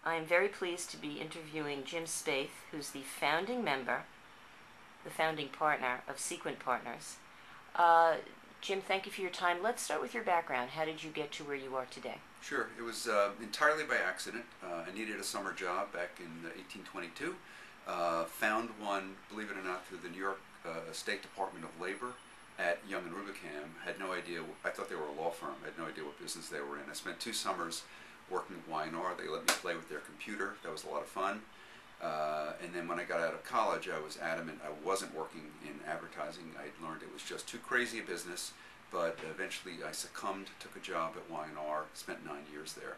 I am very pleased to be interviewing Jim Spaeth, who's the founding member, the founding partner of Sequent Partners. Jim, thank you for your time. Let's start with your background. How did you get to where you are today? Sure. It was entirely by accident. I needed a summer job back in 1822. Found one, believe it or not, through the New York State Department of Labor at Young and Rubicam. Had no idea. I thought they were a law firm. I had no idea what business they were in. I spent 2 summers working at Y&R. They let me play with their computer. That was a lot of fun. And then when I got out of college, I was adamant I wasn't working in advertising. I had learned it was just too crazy a business, but eventually I succumbed, took a job at Y&R, spent 9 years there.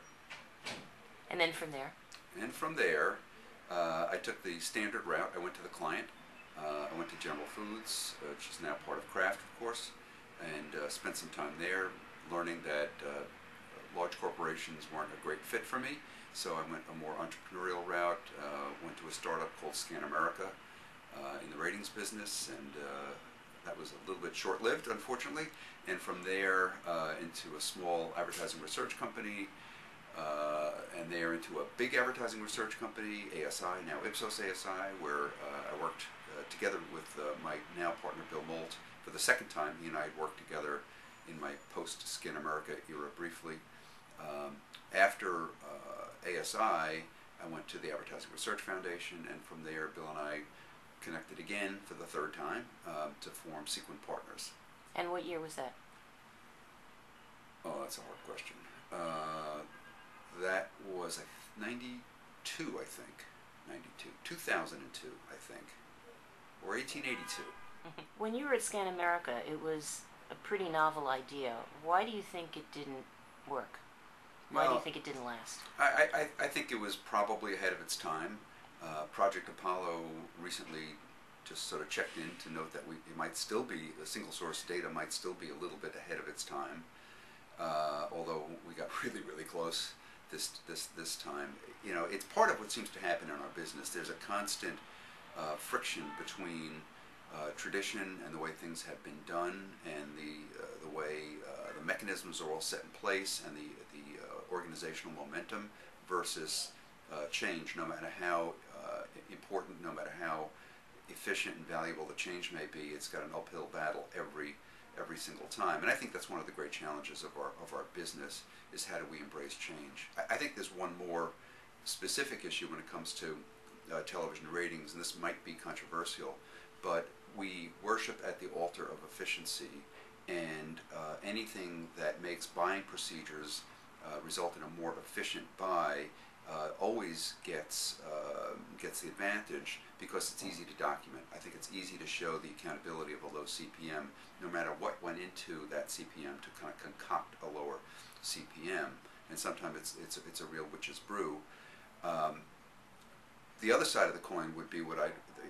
And then from there? And from there, I took the standard route. I went to the client. I went to General Foods, which is now part of Kraft, of course, and spent some time there learning that large corporations weren't a great fit for me. So I went a more entrepreneurial route, went to a startup called ScanAmerica in the ratings business, and that was a little bit short-lived, unfortunately. And from there into a small advertising research company, and there into a big advertising research company, ASI, now Ipsos ASI, where I worked together with my now partner Bill Molt for the second time. He and I had worked together in my post-ScanAmerica era briefly. After ASI, I went to the Advertising Research Foundation, and from there Bill and I connected again for the 3rd time to form Sequent Partners. And what year was that? Oh, that's a hard question. That was 92, I think. 92. 2002, I think. Or 1882. When you were at ScanAmerica, it was a pretty novel idea. Why do you think it didn't work? Why do you think it didn't last? I think it was probably ahead of its time. Project Apollo recently just sort of checked in to note that it might still be, the single source data might still be a little bit ahead of its time, although we got really, really close this time. You know, it's part of what seems to happen in our business. There's a constant friction between tradition and the way things have been done, and the way the mechanisms are all set in place, and the organizational momentum versus change. No matter how important, no matter how efficient and valuable the change may be, it's got an uphill battle every single time. And I think that's one of the great challenges of our business, is how do we embrace change. I think there's one more specific issue when it comes to television ratings, and this might be controversial, but we worship at the altar of efficiency, and anything that makes buying procedures result in a more efficient buy always gets the advantage because it's easy to document. I think it's easy to show the accountability of a low CPM, no matter what went into that CPM to kind of concoct a lower CPM. And sometimes it's a real witch's brew. The other side of the coin would be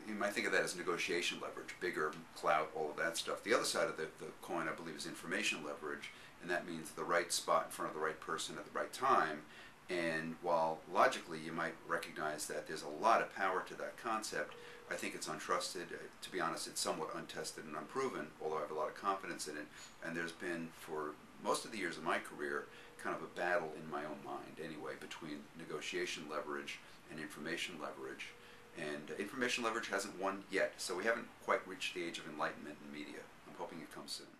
you might think of that as negotiation leverage, bigger, clout, all of that stuff. The other side of the coin, I believe, is information leverage, and that means the right spot in front of the right person at the right time. And while logically you might recognize that there's a lot of power to that concept, I think it's untrusted. To be honest, it's somewhat untested and unproven, although I have a lot of confidence in it. And there's been, for most of the years of my career, kind of a battle in my own mind anyway between negotiation leverage and information leverage. And information leverage hasn't won yet, so we haven't quite reached the age of enlightenment in media. I'm hoping it comes soon.